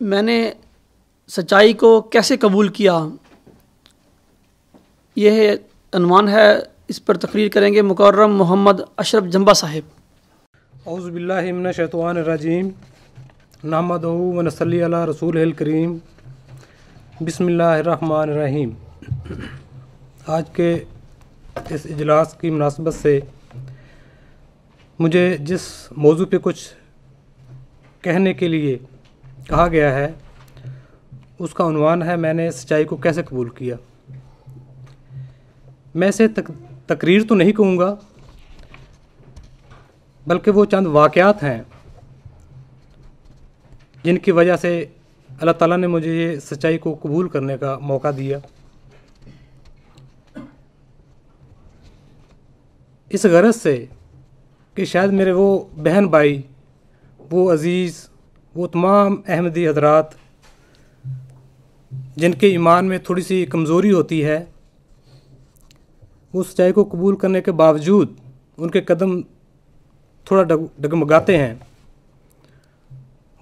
میں نے سچائی کو کیسے قبول کیا، یہ عنوان ہے۔ اس پر تقریر کریں گے مکرم محمد اشرف جمبا صاحب۔ اعوذ باللہ من الشیطان الرجیم، نحمدہ و نصلی علی رسولہ الکریم، بسم اللہ الرحمن الرحیم۔ آج کے اس اجلاس کی مناسبت سے مجھے جس موضوع پہ کچھ کہنے کے لیے کہا گیا ہے اس کا عنوان ہے میں نے سچائی کو کیسے قبول کیا۔ میں اسے تقریر تو نہیں کہوں گا، بلکہ وہ چند واقعات ہیں جن کی وجہ سے اللہ تعالیٰ نے مجھے یہ سچائی کو قبول کرنے کا موقع دیا۔ اس غرض سے کہ شاید میرے وہ بہن بھائی، وہ عزیز، وہ تمام احمدی حضرات جن کے ایمان میں تھوڑی سی کمزوری ہوتی ہے، وہ سچائی کو قبول کرنے کے باوجود ان کے قدم تھوڑا ڈگمگاتے ہیں۔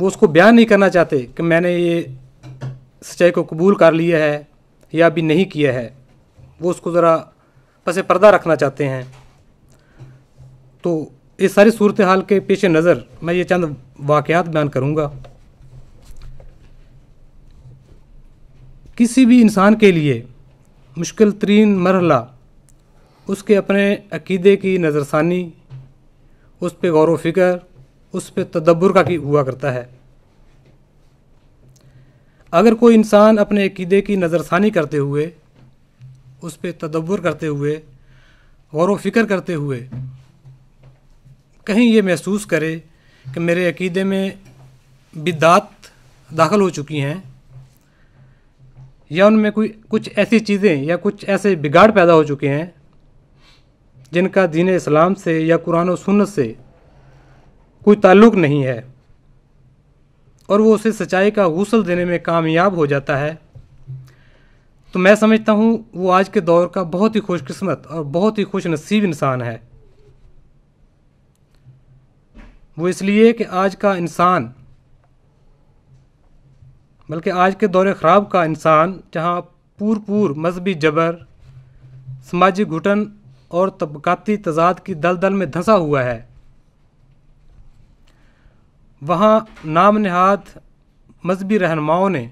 وہ اس کو بیان نہیں کرنا چاہتے کہ میں نے یہ سچائی کو قبول کر لیا ہے یا ابھی نہیں کیا ہے، وہ اس کو ذرا پس پردہ رکھنا چاہتے ہیں۔ تو اس ساری صورتحال کے پیش نظر میں یہ چند واقعات بیان کروں گا۔ کسی بھی انسان کے لیے مشکل ترین مرحلہ اس کے اپنے عقیدے کی نظر ثانی، اس پہ غور و فکر، اس پہ تدبر کا ہوا کرتا ہے۔ اگر کوئی انسان اپنے عقیدے کی نظر ثانی کرتے ہوئے، اس پہ تدبر کرتے ہوئے، غور و فکر کرتے ہوئے کہیں یہ محسوس کرے کہ میرے عقیدے میں بدعات داخل ہو چکی ہیں، یا ان میں کچھ ایسی چیزیں یا کچھ ایسے بگاڑ پیدا ہو چکے ہیں جن کا دین اسلام سے یا قرآن و سنت سے کوئی تعلق نہیں ہے، اور وہ اسے سچائی کا غسل دینے میں کامیاب ہو جاتا ہے، تو میں سمجھتا ہوں وہ آج کے دور کا بہت ہی خوش قسمت اور بہت ہی خوش نصیب انسان ہے۔ وہ اس لیے کہ آج کا انسان، بلکہ آج کے دور خراب کا انسان، جہاں پور مذہبی جبر، سماجی گھٹن اور طبقاتی تضاد کی دلدل میں دھنسا ہوا ہے، وہاں نام نہاد مذہبی رہنماؤں نے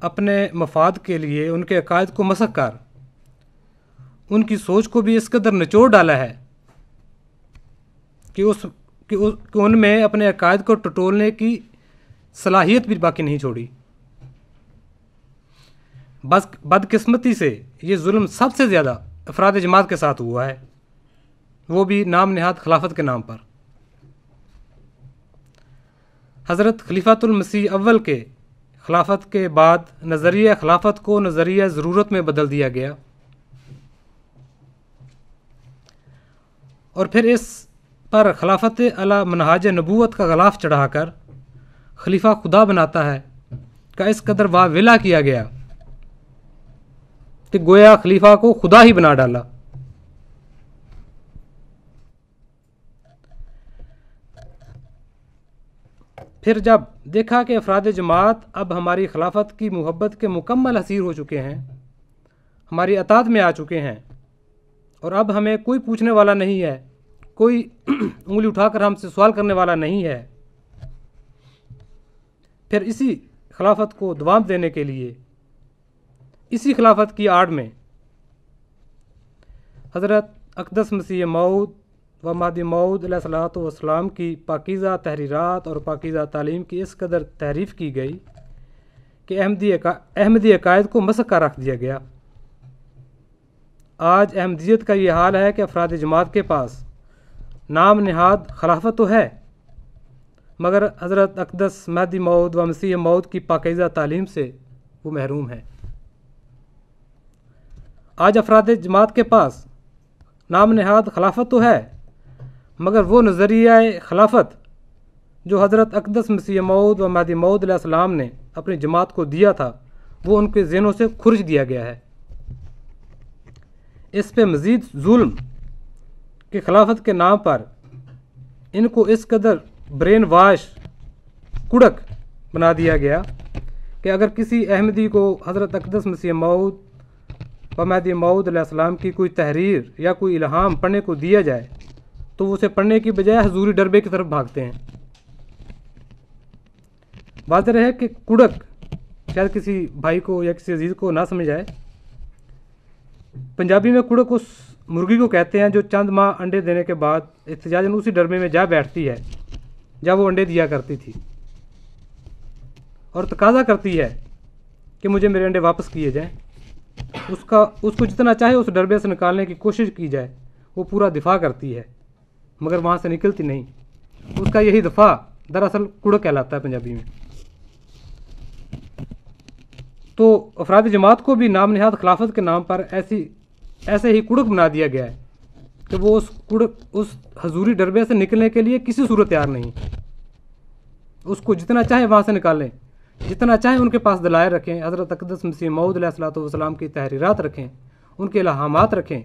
اپنے مفاد کے لیے ان کے عقائد کو مسخ کر ان کی سوچ کو بھی اس قدر نچوڑ ڈالا ہے کہ ان میں اپنے عقائد کو ٹٹولنے کی صلاحیت بھی باقی نہیں چھوڑی۔ بس بدقسمتی سے یہ ظلم سب سے زیادہ افراد جماعت کے ساتھ ہوا ہے، وہ بھی نام نہاد خلافت کے نام پر۔ حضرت خلیفۃ المسیح اول کے خلافت کے بعد نظریہ خلافت کو نظریہ ضرورت میں بدل دیا گیا، اور پھر اس پر خلافت علی منہاج نبوت کا غلاف چڑھا کر خلیفہ خدا بناتا ہے کا اس قدر واویلا کیا گیا کہ گویا خلیفہ کو خدا ہی بنا ڈالا۔ پھر جب دیکھا کہ افراد جماعت اب ہماری خلافت کی محبت کے مکمل اسیر ہو چکے ہیں، ہماری اطاعت میں آ چکے ہیں، اور اب ہمیں کوئی پوچھنے والا نہیں ہے، کوئی انگلی اٹھا کر ہم سے سوال کرنے والا نہیں ہے، پھر اسی خلافت کو دوام دینے کے لیے، اسی خلافت کی آڑ میں حضرت اقدس مسیح موعود و مہدی موعود علیہ الصلوۃ والسلام کی پاکیزہ تحریرات اور پاکیزہ تعلیم کی اس قدر تعریف کی گئی کہ احمدی عقائد کو مسخ کر رکھ دیا گیا۔ آج احمدیت کا یہ حال ہے کہ افراد جماعت کے پاس نام نہاد خلافت تو ہے، مگر حضرت اقدس مہدی موعود و مسیح موعود کی پاکیزہ تعلیم سے وہ محروم ہے۔ آج افراد جماعت کے پاس نام نہاد خلافت تو ہے، مگر وہ نظریہ خلافت جو حضرت اقدس مسیح موعود و مہدی موعود علیہ السلام نے اپنی جماعت کو دیا تھا، وہ ان کے ذہنوں سے کھرچ دیا گیا ہے۔ اس پہ مزید ظلم کہ خلافت کے نام پر ان کو اس قدر برین واش کڑک بنا دیا گیا کہ اگر کسی احمدی کو حضرت اقدس مسیح موعود و مہدی موعود علیہ السلام کی کوئی تحریر یا کوئی الہام پڑھنے کو دیا جائے تو وہ اسے پڑھنے کی بجائے حضوری ڈربے کی طرف بھاگتے ہیں۔ واضح ہے کہ کڑک شاید کسی بھائی کو یا کسی عزیز کو نہ سمجھ آئے، پنجابی میں کڑک اس مرغی کو کہتے ہیں جو چند ماہ انڈے دینے کے بعد احتجاجاً اسی ڈربے میں جا بیٹھتی ہے جب وہ انڈے دیا کرتی تھی اور تقاضا کرتی ہے کہ مجھے میرے انڈے واپس کیے جائیں۔ اس کو جتنا چاہے اس ڈربے سے نکالنے کی کوشش کی جائے، وہ پورا دفاع کرتی ہے مگر وہاں سے نکلتی نہیں۔ اس کا یہی دفاع دراصل کڑک کہلاتا ہے پنجابی میں۔ تو افراد جماعت کو بھی نام نہاد خلافت کے نام پر ایسے ہی کڑک بنا دیا گیا ہے کہ وہ اس حضوری ڈربے سے نکلنے کے لیے کسی صورت تیار نہیں۔ اس کو جتنا چاہے وہاں سے نکالیں، جتنا چاہیں ان کے پاس دلائل رکھیں، حضرت اقدس مسیح موعود علیہ الصلوۃ والسلام کی تحریرات رکھیں، ان کے الہامات رکھیں،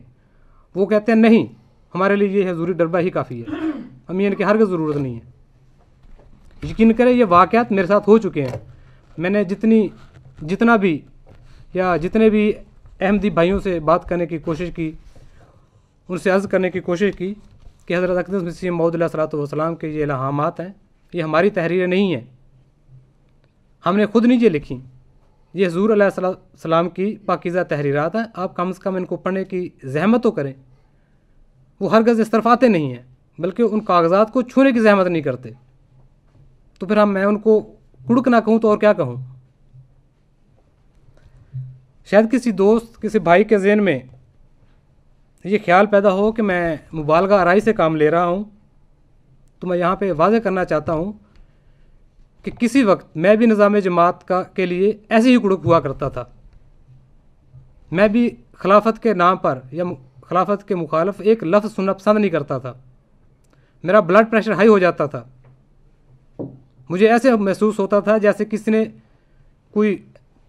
وہ کہتے ہیں نہیں، ہمارے لیے یہ حضوری ڈربہ ہی کافی ہے، ہمیں ان کی ہرگز ضرورت نہیں ہے۔ یقین کریں یہ واقعات میرے ساتھ ہو چکے ہیں۔ میں نے جتنے بھی احمدی بھائیوں سے بات کرنے کی کوشش کی، ان سے عرض کرنے کی کوشش کی کہ حضرت اقدس مسیح موعود علیہ الصلوۃ والسلام کے یہ الہامات ہیں، یہ ہماری تحریریں نہیں ہیں، ہم نے خود نہیں یہ لکھی، یہ حضور علیہ السلام کی پاکیزہ تحریرات ہیں، آپ کم از کم ان کو پڑھنے کی زحمت تو کریں۔ وہ ہرگز اس طرف آتے نہیں ہیں بلکہ ان کاغذات کو چھونے کی زحمت نہیں کرتے، تو پھر میں ان کو کڑک نہ کہوں تو اور کیا کہوں۔ شاید کسی دوست، کسی بھائی کے ذہن میں یہ خیال پیدا ہو کہ میں مبالغہ آرائی سے کام لے رہا ہوں، تو میں یہاں پہ واضح کرنا چاہتا ہوں کہ کسی وقت میں بھی نظام جماعت کے لیے ایسے ہی کڑک ہوا کرتا تھا۔ میں بھی خلافت کے نام پر یا خلافت کے مخالف ایک لفظ سننا پسند نہیں کرتا تھا، میرا بلڈ پریشر ہائی ہو جاتا تھا، مجھے ایسے محسوس ہوتا تھا جیسے کسی نے کوئی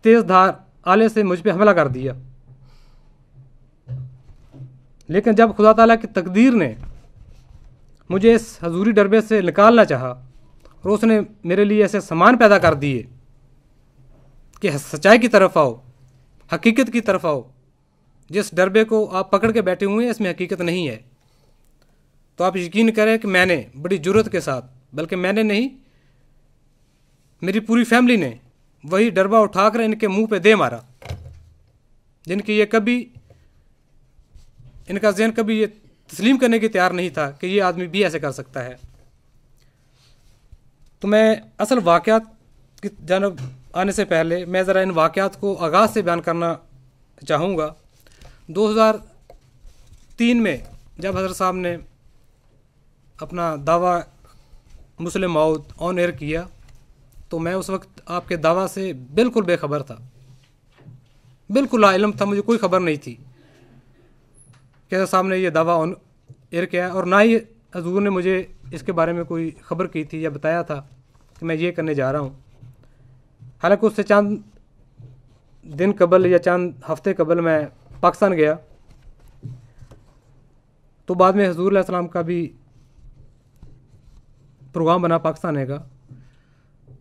تیز دھار آلے سے مجھ پہ حملہ کر دیا۔ لیکن جب خدا تعالیٰ کی تقدیر نے مجھے اس حضوری ڈربے سے نکالنا چاہا اور اس نے میرے لیے ایسے سامان پیدا کر دیے کہ سچائی کی طرف آؤ، حقیقت کی طرف آؤ، جس ڈربے کو آپ پکڑ کے بیٹھے ہوئے ہیں اس میں حقیقت نہیں ہے، تو آپ یقین کریں کہ میں نے بڑی جرأت کے ساتھ، بلکہ میں نے نہیں، میری پوری فیملی نے وہی ڈربہ اٹھا کر ان کے منہ پہ دے مارا، جن کی ان کا ذہن کبھی یہ تسلیم کرنے کی تیار نہیں تھا کہ یہ آدمی بھی ایسے کر سکتا ہے۔ تو میں اصل واقعات کی جانب آنے سے پہلے میں ذرا ان واقعات کو آغاز سے بیان کرنا چاہوں گا۔ 2003 میں جب حضرت صاحب نے اپنا دعویٰ مسلم موعود آن ایئر کیا تو میں اس وقت آپ کے دعویٰ سے بالکل بے خبر تھا، بالکل لا علم تھا، مجھے کوئی خبر نہیں تھی کہ حضرت صاحب نے یہ دعویٰ آن ایئر کیا ہے، اور نہ ہی حضور نے مجھے اس کے بارے میں کوئی خبر کی تھی یا بتایا تھا کہ میں یہ کرنے جا رہا ہوں۔ حالانکہ اس سے چند دن قبل یا چند ہفتے قبل میں پاکستان گیا، تو بعد میں حضور علیہ السلام کا بھی پروگرام بنا پاکستان آنے کا،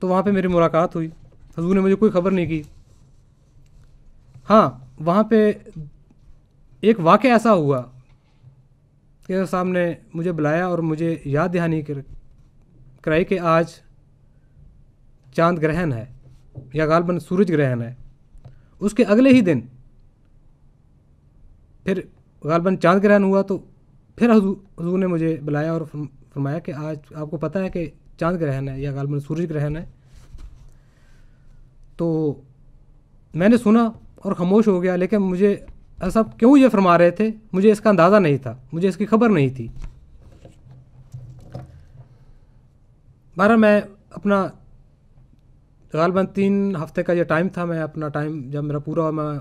تو وہاں پہ میری ملاقات ہوئی، حضور نے مجھے کوئی خبر نہیں کی۔ ہاں، وہاں پہ ایک واقعہ ایسا ہوا کہ حضرت صاحب نے مجھے بلایا اور مجھے یاد دہانی کرائی کہ آج چاند گرہن ہے یا غالباً سورج گرہن ہے۔ اس کے اگلے ہی دن پھر غالباً چاند گرہن ہوا، تو پھر حضور نے مجھے بلایا اور فرمایا کہ آج آپ کو پتہ ہے کہ چاند گرہن ہے یا غالباً سورج گرہن ہے۔ تو میں نے سنا اور خاموش ہو گیا، لیکن مجھے صاحب کیوں یہ فرما رہے تھے مجھے اس کا اندازہ نہیں تھا، مجھے اس کی خبر نہیں تھی۔ بہرحال میں اپنا غالباً 3 ہفتے کا یہ ٹائم تھا، میں اپنا ٹائم جب میرا پورا ہوا میں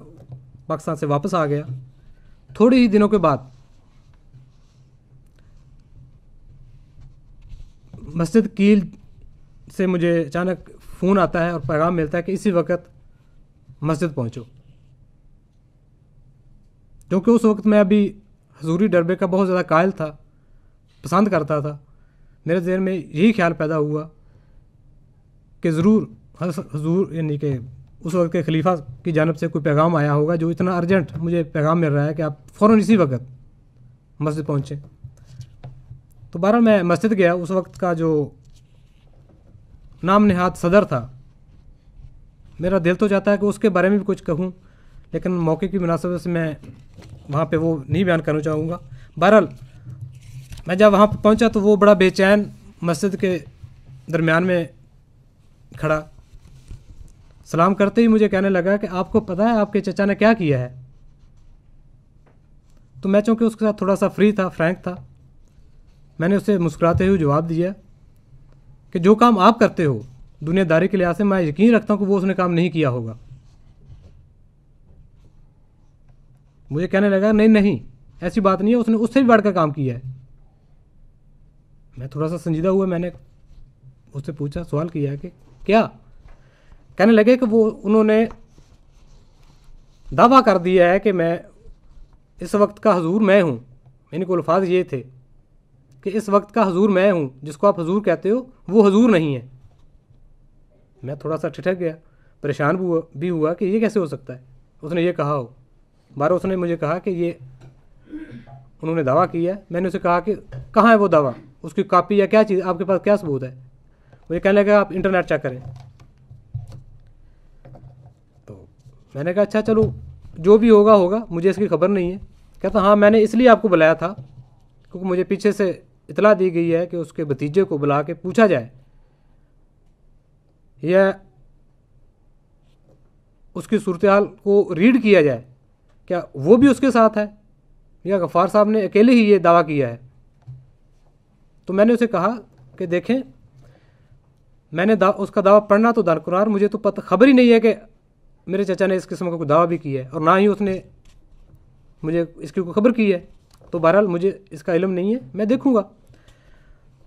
پاکستان سے واپس آ گیا۔ تھوڑے ہی دنوں کے بعد مسجد کیل سے مجھے اچانک فون آتا ہے اور پیغام ملتا ہے کہ اسی وقت مسجد پہنچو، کیونکہ اس وقت میں ابھی حضوری ڈربے کا بہت زیادہ قائل تھا، پسند کرتا تھا۔ میرے ذہن میں یہی خیال پیدا ہوا کہ ضرور حضور یعنی کہ اس وقت کے خلیفہ کی جانب سے کوئی پیغام آیا ہوگا جو اتنا ارجنٹ مجھے پیغام مل رہا ہے کہ آپ فوراً اسی وقت مسجد پہنچیں. تو بہرحال میں مسجد گیا. اس وقت کا جو نام نہاد صدر تھا، میرا دل تو چاہتا ہے کہ اس کے بارے میں بھی کچھ کہوں، لیکن موقع کی مناسبت سے میں وہاں پہ وہ نہیں بیان کرنا چاہوں گا. بہرحال میں جب وہاں پہ پہنچا تو وہ بڑا بے چین مسجد کے درمیان میں کھڑا، سلام کرتے ہی مجھے کہنے لگا کہ آپ کو پتہ ہے آپ کے چچا نے کیا کیا ہے؟ تو میں چونکہ اس کے ساتھ تھوڑا سا فری تھا، فرینک تھا، میں نے اسے مسکراتے ہوئے جواب دیا کہ جو کام آپ کرتے ہو دنیا داری کے لحاظ سے میں یقین رکھتا ہوں کہ وہ اس نے کام نہیں کیا ہوگا. مجھے کہنے لگا نہیں ایسی بات نہیں ہے، اس نے اس سے بھی بڑھ کر کام کیا ہے. میں تھوڑا سا سنجیدہ ہوا، میں نے اس سے پوچھا، سوال کیا کہ کیا؟ کہنے لگے کہ وہ انہوں نے دعویٰ کر دیا ہے کہ میں اس وقت کا حضور میں ہوں. یعنی کوئی الفاظ یہ تھے کہ اس وقت کا حضور میں ہوں، جس کو آپ حضور کہتے ہو وہ حضور نہیں ہے. میں تھوڑا سا ٹھٹک گیا، پریشان بھی ہوا کہ یہ کیسے ہو سکتا ہے اس نے یہ کہا ہو. بارہ اس نے مجھے کہا کہ یہ انہوں نے دعویٰ کیا ہے. میں نے اسے کہا کہ کہاں ہے وہ دعویٰ، اس کی کاپی یا کیا چیز آپ کے پاس، کیا ثبوت ہے؟ مجھے کہنے لگا آپ انٹرنیٹ چیک کریں. تو میں نے کہا اچھا چلو جو بھی ہوگا مجھے اس کی خبر نہیں ہے. کہتا ہاں میں نے اس لیے آپ کو بلایا تھا کیونکہ مجھے پیچھے سے اطلاع دی گئی ہے کہ اس کے بھتیجے کو بلا کے پوچھا جائے یا اس کی صورتحال کو ریڈ کیا جائے، کیا وہ بھی اس کے ساتھ ہے یا غفار صاحب نے اکیلے ہی یہ دعویٰ کیا ہے. تو میں نے اسے کہا کہ دیکھیں میں نے اس کا دعویٰ پڑھنا تو درکنار، مجھے تو پتہ خبر ہی نہیں ہے کہ میرے چچا نے اس قسم کا کوئی دعویٰ بھی کیا ہے، اور نہ ہی اس نے مجھے اس کی کوئی خبر کی ہے. تو بہرحال مجھے اس کا علم نہیں ہے، میں دیکھوں گا.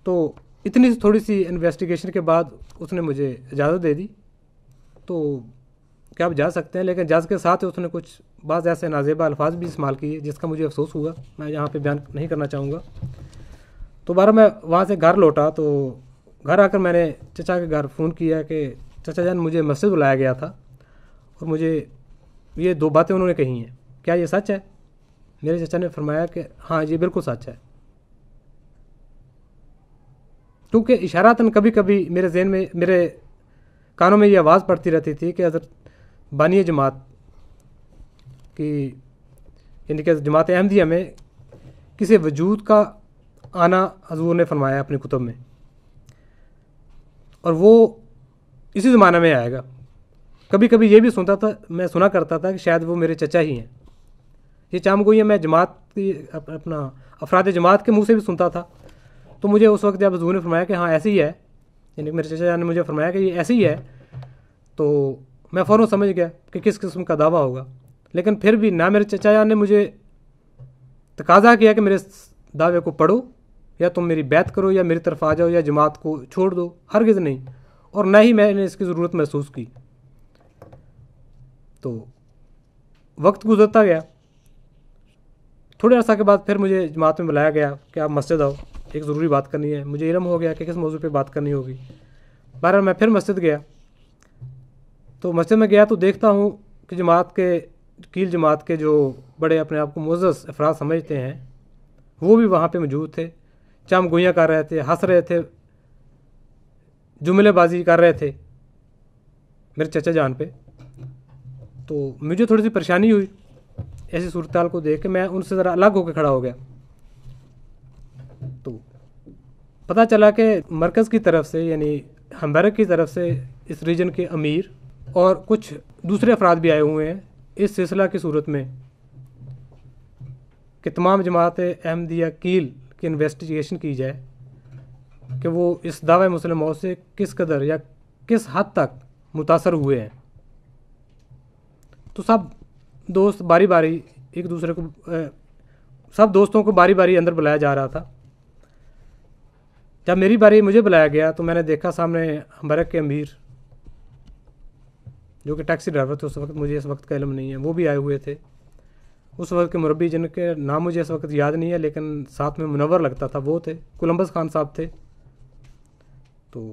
تو اتنی تھوڑی سی انویسٹیگیشن کے بعد اس نے مجھے اجازت دے دی. تو کیا آپ جا سکتے ہیں، لیکن اجازت کے ساتھ اس نے کچھ بعض ایسے نازیبہ الفاظ بھی استعمال کیے جس کا مجھے افسوس ہوا، میں یہاں پہ بیان نہیں کرنا چاہوں گا. تو بہرحال میں وہاں سے گھر لوٹا. تو گھر آ کر میں نے چچا کے گھر فون کیا کہ چچا جان مجھے مسجد بلایا گیا تھا اور مجھے یہ 2 باتیں انہوں نے کہی ہیں، کیا یہ سچ ہے؟ میرے چچا نے فرمایا کہ ہاں یہ بالکل سچ ہے. کیونکہ اشاراتاً کبھی کبھی میرے ذہن میں، میرے کانوں میں یہ آواز پڑتی رہتی تھی کہ حضرت بانی جماعت کی یعنی کہ جماعت احمدیہ میں کسی وجود کا آنا حضور نے فرمایا اپنی کتب میں، اور وہ اسی زمانہ میں آئے گا. کبھی کبھی یہ بھی میں سنا کرتا تھا کہ شاید وہ میرے چچا ہی ہیں. یہ چام گوئی میں جماعت کی اپنا افراد جماعت کے منہ سے بھی سنتا تھا. تو مجھے اس وقت جب حضور نے فرمایا کہ ہاں ایسے ہی ہے، یعنی میرے چچا نے مجھے فرمایا کہ یہ ایسے ہی ہے، تو میں فوراً سمجھ گیا کہ کس قسم کا دعویٰ ہوگا. لیکن پھر بھی نہ میرے چچا جان نے مجھے تقاضا کیا کہ میرے دعوے کو پڑھو یا تم میری بیعت کرو یا میری طرف آ جاؤ یا جماعت کو چھوڑ دو، ہرگز نہیں. اور نہ ہی میں نے اس کی ضرورت محسوس کی. تو وقت گزرتا گیا. تھوڑے عرصہ کے بعد پھر مجھے جماعت میں بلایا گیا کہ آپ مسجد آؤ، ایک ضروری بات کرنی ہے. مجھے علم ہو گیا کہ کس موضوع پہ بات کرنی ہوگی. بہرحال میں پھر مسجد گیا. تو مسجد میں گیا تو دیکھتا ہوں کہ جماعت کے کیل جماعت کے جو بڑے اپنے آپ کو معزز افراد سمجھتے ہیں وہ بھی وہاں پہ موجود تھے. چم گوئیاں کر رہے تھے، ہنس رہے تھے، جملے بازی کر رہے تھے میرے چچا جان پہ. تو مجھے تھوڑی سی پریشانی ہوئی ایسی صورتحال کو دیکھ کے. میں ان سے ذرا الگ ہو کے کھڑا ہو گیا. تو پتہ چلا کہ مرکز کی طرف سے یعنی ہمبرگ کی طرف سے اس ریجن کے امیر اور کچھ دوسرے افراد بھی آئے ہوئے ہیں اس سلسلہ کی صورت میں کہ تمام جماعت احمدیہ کیل کی انویسٹیگیشن کی جائے کہ وہ اس دعوی مسلم موت سے کس قدر یا کس حد تک متاثر ہوئے ہیں. تو سب دوست باری باری ایک دوسرے کو سب دوستوں کو باری باری اندر بلایا جا رہا تھا. جب میری باری مجھے بلایا گیا تو میں نے دیکھا سامنے ہمبرگ کے امیر جو کہ ٹیکسی ڈرائیور تھے اس وقت، مجھے اس وقت کا علم نہیں ہے، وہ بھی آئے ہوئے تھے. اس وقت کے مربی جن کے نام مجھے اس وقت یاد نہیں ہے لیکن ساتھ میں منور لگتا تھا وہ تھے. کولمبس خان صاحب تھے. تو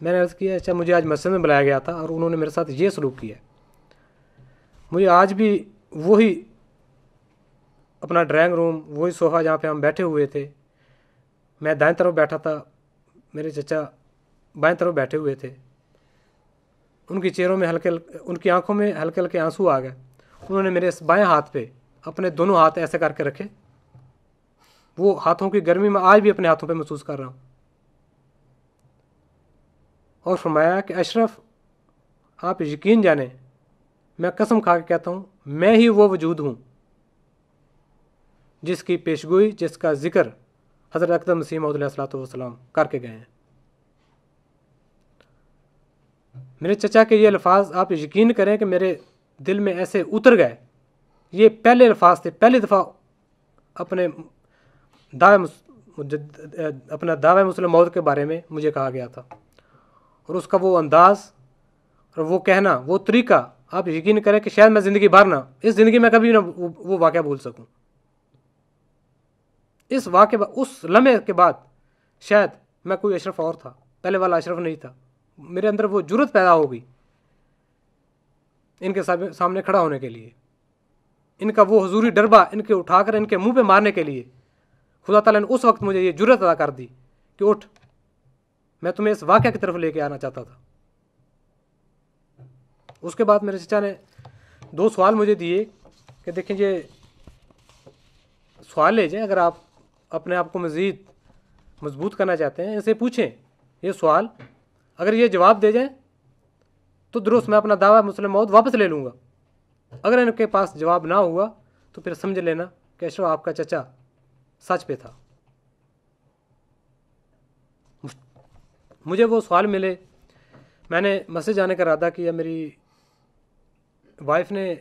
میں نے عرض کیا اچھا مجھے آج مسجد میں بلایا گیا تھا اور انہوں نے میرے ساتھ یہ سلوک کیا ہے. مجھے آج بھی وہی اپنا ڈرائنگ روم، وہی صوفہ جہاں پہ ہم بیٹھے ہوئے تھے، میں دائیں طرف بیٹھا تھا، میرے چچا بائیں طرف بیٹھے ہوئے تھے، ان کی چہروں میں ان کی آنکھوں میں ہلکے ہلکے آنسو آ گئے. انہوں نے میرے اس بائیں ہاتھ پہ اپنے دونوں ہاتھ ایسے کر کے رکھے. وہ ہاتھوں کی گرمی میں آج بھی اپنے ہاتھوں پہ محسوس کر رہا ہوں. اور فرمایا کہ اشرف آپ یقین جانیں، میں قسم کھا کے کہتا ہوں میں ہی وہ وجود ہوں جس کی پیشگوئی، جس کا ذکر حضرت اقدم مسیح موعود علیہ الصلوۃ والسلام کر کے گئے ہیں. میرے چچا کے یہ الفاظ آپ یقین کریں کہ میرے دل میں ایسے اتر گئے. یہ پہلے الفاظ تھے، پہلی دفعہ اپنے دعوی مسلم موت کے بارے میں مجھے کہا گیا تھا. اور اس کا وہ انداز اور وہ کہنا، وہ طریقہ، آپ یقین کریں کہ شاید میں زندگی بھر نہ، اس زندگی میں کبھی نہ وہ واقعہ بھول سکوں. اس لمحے کے بعد شاید میں کوئی اشرف اور تھا، پہلے والا اشرف نہیں تھا. میرے اندر وہ جرت پیدا ہو گئی ان کے سامنے کھڑا ہونے کے لیے. ان کا وہ حضوری ڈربہ ان کے اٹھا کر ان کے منہ پہ مارنے کے لیے خدا تعالیٰ نے اس وقت مجھے یہ جرت ادا کر دی کہ اٹھ، میں تمہیں اس واقعہ کی طرف لے کے آنا چاہتا تھا. اس کے بعد میرے چچا نے 2 سوال مجھے دیے کہ دیکھیں یہ سوال لے جائیں، اگر آپ اپنے آپ کو مزید مضبوط کرنا چاہتے ہیں اسے پوچھیں یہ سوال، اگر یہ جواب دے جائیں تو درست میں اپنا دعویٰ مسلم موعود واپس لے لوں گا. اگر ان کے پاس جواب نہ ہوا تو پھر سمجھ لینا کہ اشرف آپ کا چچا سچ پہ تھا. مجھے وہ سوال ملے، میں نے مسجد جانے کا ارادہ کیا. میری وائف نے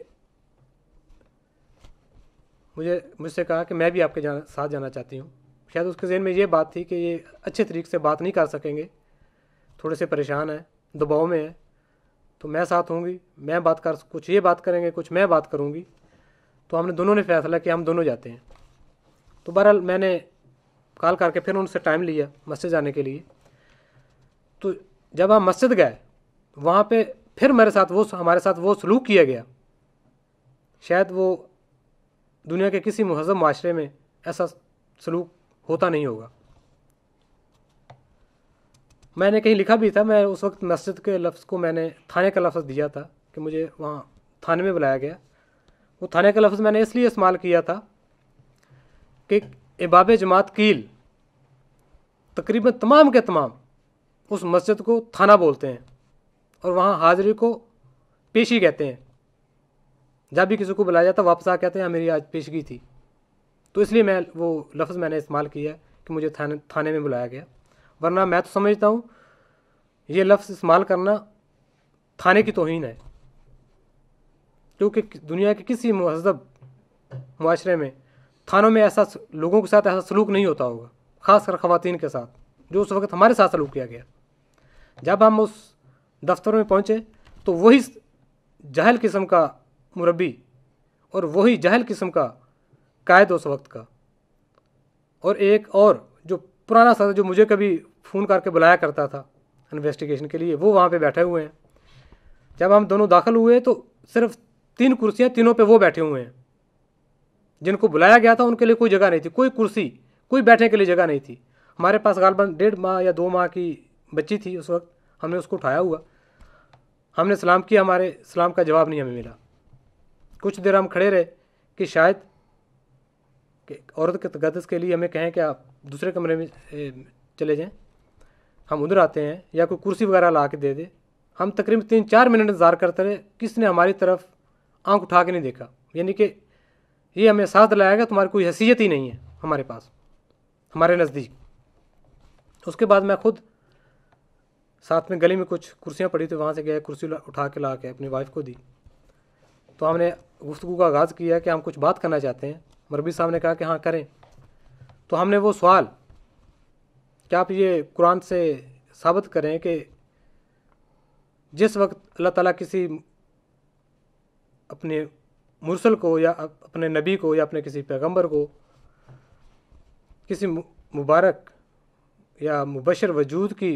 مجھ سے کہا کہ میں بھی آپ کے ساتھ جانا چاہتی ہوں. شاید اس کے ذہن میں یہ بات تھی کہ یہ اچھے طریقے سے بات نہیں کر سکیں گے، تھوڑے سے پریشان ہیں، دباؤ میں ہیں، تو میں ساتھ ہوں گی، میں کچھ یہ بات کریں گے، کچھ میں بات کروں گی. تو ہم نے دونوں نے فیصلہ کیا ہم دونوں جاتے ہیں. تو بہرحال میں نے کال کر کے پھر ان سے ٹائم لیا مسجد جانے کے لیے. تو جب ہم مسجد گئے وہاں پہ پھر ہمارے ساتھ وہ سلوک کیا گیا. شاید وہ دنیا کے کسی مہذب معاشرے میں ایسا سلوک ہوتا نہیں ہوگا. میں نے کہیں لکھا بھی تھا، میں اس وقت مسجد کے لفظ کو میں نے تھانے کا لفظ دیا تھا کہ مجھے وہاں تھانے میں بلایا گیا. وہ تھانے کا لفظ میں نے اس لیے استعمال کیا تھا کہ احباب جماعت کیل تقریباً تمام کے تمام اس مسجد کو تھانہ بولتے ہیں اور وہاں حاضری کو پیشی کہتے ہیں. جب بھی کسی کو بلایا جاتا واپس آ کہتے ہیں میری آج پیشگی تھی. تو اس لیے وہ لفظ میں نے استعمال کیا کہ مجھے تھانے میں بلایا گیا. ورنہ میں تو سمجھتا ہوں یہ لفظ استعمال کرنا تھانے کی توہین ہے، کیونکہ دنیا کے کسی مہذب معاشرے میں تھانوں میں لوگوں کے ساتھ ایسا سلوک نہیں ہوتا ہوگا، خاص کر خواتین کے ساتھ جو اس وقت ہمارے ساتھ سلوک کیا گیا. جب ہم اس دفتر میں پہنچے تو وہی جاہل قسم کا مربی اور وہی جاہل قسم کا قائد اس وقت کا، اور ایک اور جو پرانا سا جو مجھے کبھی فون کر کے بلایا کرتا تھا انویسٹیگیشن کے لیے، وہ وہاں پہ بیٹھے ہوئے ہیں. جب ہم دونوں داخل ہوئے تو صرف 3 کرسیاں، تینوں پہ وہ بیٹھے ہوئے ہیں. جن کو بلایا گیا تھا ان کے لیے کوئی جگہ نہیں تھی، کوئی کرسی، کوئی بیٹھنے کے لیے جگہ نہیں تھی. ہمارے پاس غالباً 1.5 ماہ یا 2 ماہ کی بچی تھی اس وقت. ہم نے اس کو اٹھایا ہوا، ہم نے سلام کیا، ہمارے سلام کا جواب نہیں ہمیں ملا. کچھ دیر ہم کھڑے رہے کہ شاید کہ عورت کے تقدس کے لیے ہمیں کہیں کہ آپ دوسرے کمرے میں چلے جائیں، ہم ادھر آتے ہیں، یا کوئی کرسی وغیرہ لا کے دے دے. ہم تقریباً 3-4 منٹ انتظار کرتے رہے، کسی نے ہماری طرف آنکھ اٹھا کے نہیں دیکھا. یعنی کہ یہ ہمیں ساتھ لایا گا تمہاری کوئی حیثیت ہی نہیں ہے ہمارے پاس، ہمارے نزدیک. اس کے بعد میں خود ساتھ میں گلی میں کچھ کرسیاں پڑی تھی، وہاں سے گئے، کرسی اٹھا کے لا کے اپنی وائف کو دی. تو ہم نے گفتگو کا آغاز کیا کہ ہم کچھ بات کرنا چاہتے ہیں. مربی صاحب نے کہا کہ ہاں کریں. تو ہم نے وہ سوال کہ آپ یہ قرآن سے ثابت کریں کہ جس وقت اللہ تعالیٰ کسی اپنے مرسل کو یا اپنے نبی کو یا اپنے کسی پیغمبر کو کسی مبارک یا مبشر وجود کی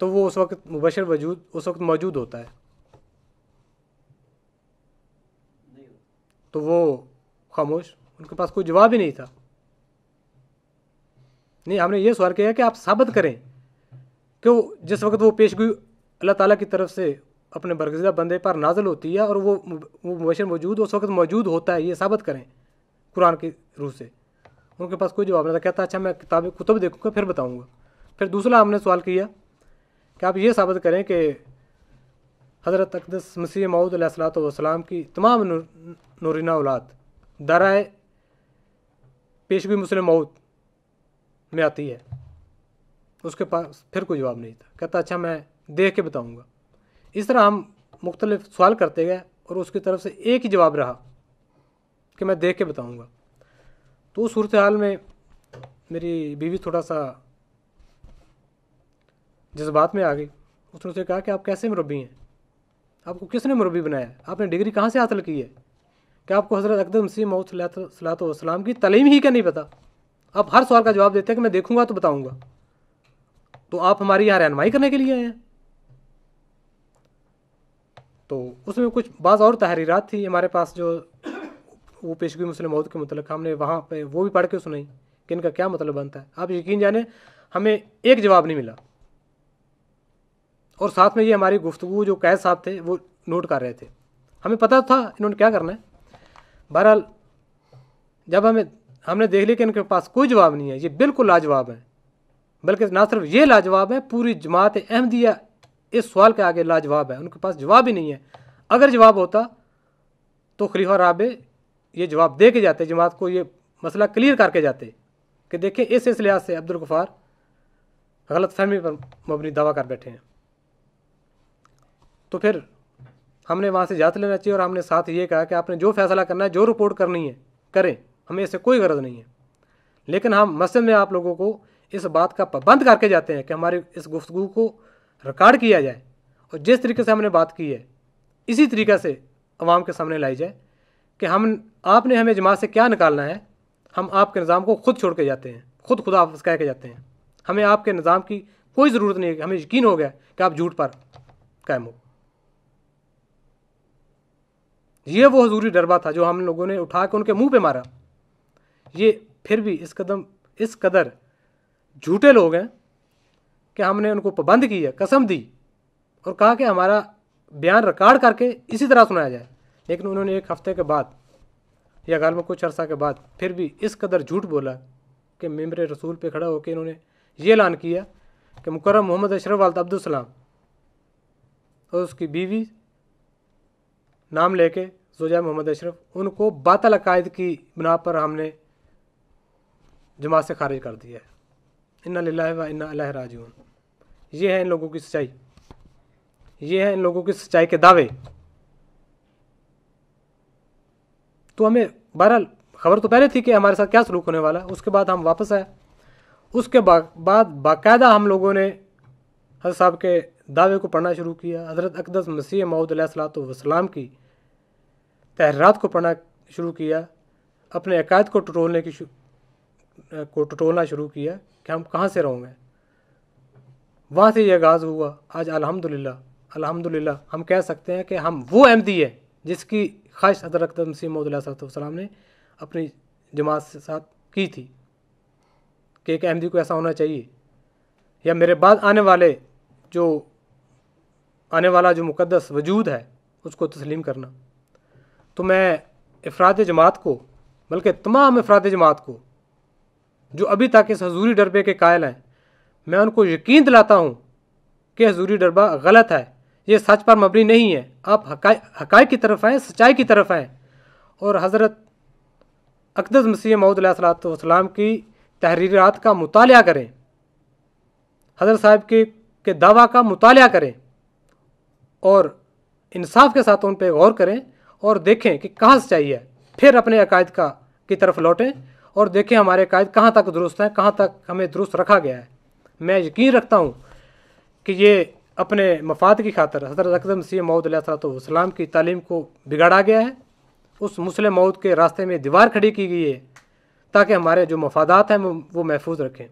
تو وہ اس وقت مبشر وجود اس وقت موجود ہوتا ہے، تو وہ خاموش، ان کے پاس کوئی جواب ہی نہیں تھا. نہیں، ہم نے یہ سوال کیا کہ آپ ثابت کریں کہ وہ جس وقت وہ پیشگوئی اللہ تعالیٰ کی طرف سے اپنے برگزیدہ بندے پر نازل ہوتی ہے اور وہ مبشر موجود اس وقت موجود ہوتا ہے، یہ ثابت کریں قرآن کی روح سے. ان کے پاس کوئی جواب نہیں تھا. کہتا اچھا میں کتب دیکھوں گا پھر بتاؤں گا. پھر دوسرا ہم نے سوال کیا کہ آپ یہ ثابت کریں کہ حضرت اقدس مسیح موعود علیہ الصلوۃ والسلام کی تمام نورینہ اولاد دارائے پیشگوئی مسلم موعود میں آتی ہے. اس کے پاس پھر کوئی جواب نہیں تھا. کہتا اچھا میں دیکھ کے بتاؤں گا. اس طرح ہم مختلف سوال کرتے گئے اور اس کی طرف سے ایک ہی جواب رہا کہ میں دیکھ کے بتاؤں گا. تو اس صورتحال میں میری بیوی تھوڑا سا جذبات میں آ گئی. اس نے اسے کہا کہ آپ کیسے مربی ہیں؟ آپ کو کس نے مربی بنایا ہے؟ آپ نے ڈگری کہاں سے حاصل کی ہے کہ آپ کو حضرت اقدس مسیح موعود علیہ الصلوۃ والسلام کی تعلیم ہی کا نہیں پتہ؟ آپ ہر سوال کا جواب دیتے ہیں کہ میں دیکھوں گا تو بتاؤں گا. تو آپ ہماری یہاں رہنمائی کرنے کے لیے آئے ہیں؟ تو اس میں کچھ بعض اور تحریرات تھی ہمارے پاس جو وہ پیشگوئی مسلم موعود کے متعلق ہم نے وہاں پہ وہ بھی پڑھ کے سنائی کہ ان کا کیا مطلب بنتا ہے. آپ یقین جانیں ہمیں ایک جواب نہیں ملا، اور ساتھ میں یہ ہماری گفتگو جو قید صاحب تھے وہ نوٹ کر رہے تھے. ہمیں پتہ تھا انہوں نے کیا کرنا ہے. بہرحال جب ہم نے دیکھ لیا کہ ان کے پاس کوئی جواب نہیں ہے، یہ بالکل لاجواب ہیں، بلکہ نہ صرف یہ لاجواب ہے، پوری جماعت احمدیہ اس سوال کے آگے لاجواب ہے. ان کے پاس جواب ہی نہیں ہے. اگر جواب ہوتا تو خلیفہ رابع یہ جواب دے کے جاتے، جماعت کو یہ مسئلہ کلیئر کر کے جاتے کہ دیکھیں اس لحاظ سے عبدالغفار غلط فہمی پر مبنی دعویٰ کر بیٹھے ہیں. تو پھر ہم نے وہاں سے اجازت لینا چاہیے، اور ہم نے ساتھ یہ کہا کہ آپ نے جو فیصلہ کرنا ہے، جو رپورٹ کرنی ہے کریں، ہمیں اس سے کوئی غرض نہیں ہے. لیکن ہم مسجد میں آپ لوگوں کو اس بات کا پابند کر کے جاتے ہیں کہ ہماری اس گفتگو کو ریکارڈ کیا جائے، اور جس طریقے سے ہم نے بات کی ہے اسی طریقے سے عوام کے سامنے لائی جائے کہ آپ نے ہمیں جماعت سے کیا نکالنا ہے. ہم آپ کے نظام کو خود چھوڑ کے جاتے ہیں، خود خدا حافظ کہہ کے جاتے ہیں. ہمیں آپ کے نظام کی کوئی ضرورت نہیں ہے کہ ہمیں یقین ہو گیا کہ آپ جھوٹ پر قائم ہو. یہ وہ حضوری ڈربہ تھا جو ہم لوگوں نے اٹھا کے ان کے منہ پہ مارا. یہ پھر بھی اس قدر جھوٹے لوگ ہیں کہ ہم نے ان کو پابند کی ہے، قسم دی اور کہا کہ ہمارا بیان ریکارڈ کر کے اسی طرح سنایا جائے. لیکن انہوں نے ایک ہفتے کے بعد یا غالباً کچھ عرصہ کے بعد پھر بھی اس قدر جھوٹ بولا کہ ممبر رسول پہ کھڑا ہو کے انہوں نے یہ اعلان کیا کہ مکرم محمد اشرف والد عبدالسلام اور اس کی بیوی نام لے کے زوجہ محمد اشرف، ان کو باطل عقائد کی بنا پر ہم نے جماعت سے خارج کر دیا ہے. انا للہ و انا الیہ راجعون. یہ ہے ان لوگوں کی سچائی، یہ ہے ان لوگوں کی سچائی کے دعوے. تو ہمیں بہرحال خبر تو پہلے تھی کہ ہمارے ساتھ کیا سلوک ہونے والا. اس کے بعد ہم واپس آئے. اس کے بعد باقاعدہ ہم لوگوں نے حضرت صاحب کے دعوے کو پڑھنا شروع کیا. حضرت اقدس مسیح موعود علیہ الصلوۃ والسلام کی تحریرات کو پڑھنا شروع کیا. اپنے عقائد کو ٹٹولنا شروع کیا کہ ہم کہاں سے رہوں گے. وہاں سے یہ آغاز ہوا. آج الحمدللہ ہم کہہ سکتے ہیں کہ ہم وہ احمدی ہیں جس کی خواہش حضرت اقدس مسیح موعود علیہ الصلوۃ والسلام نے اپنی جماعت کے ساتھ کی تھی کہ ایک احمدی کو ایسا ہونا چاہیے، یا میرے بعد آنے والا جو مقدس وجود ہے اس کو تسلیم کرنا. تو میں افراد جماعت کو، بلکہ تمام افراد جماعت کو جو ابھی تک اس حضوری ڈربے کے قائل ہیں، میں ان کو یقین دلاتا ہوں کہ حضوری ڈربہ غلط ہے، یہ سچ پر مبنی نہیں ہے. آپ حقائق کی طرف آئیں، سچائی کی طرف آئیں، اور حضرت اقدس مسیح موعود علیہ الصلوۃ والسلام کی تحریرات کا مطالعہ کریں، حضرت صاحب کے دعویٰ کا مطالعہ کریں، اور انصاف کے ساتھ ان پہ غور کریں اور دیکھیں کہ کہاں سچائی ہے. پھر اپنے عقائد کی طرف لوٹیں اور دیکھیں ہمارے عقائد کہاں تک درست ہیں، کہاں تک ہمیں درست رکھا گیا ہے. میں یقین رکھتا ہوں کہ یہ اپنے مفاد کی خاطر حضرت اقدس مسیح موعود علیہ الصلوۃ والسلام کی تعلیم کو بگاڑا گیا ہے. اس مسلم موعود کے راستے میں دیوار کھڑی کی گئی ہے تاکہ ہمارے جو مفادات ہیں وہ محفوظ رکھیں.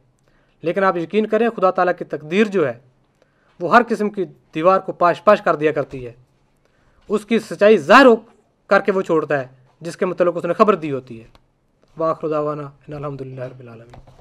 لیکن آپ یقین کریں خدا تعالیٰ کی تقدیر جو ہے وہ ہر قسم کی دیوار کو پاش پاش کر دیا کرتی ہے. اس کی سچائی ظاہر کر کے وہ چھوڑتا ہے جس کے متعلق اس نے خبر دی ہوتی ہے. وآخر دعوانا ان الحمد للہ رب العالمین.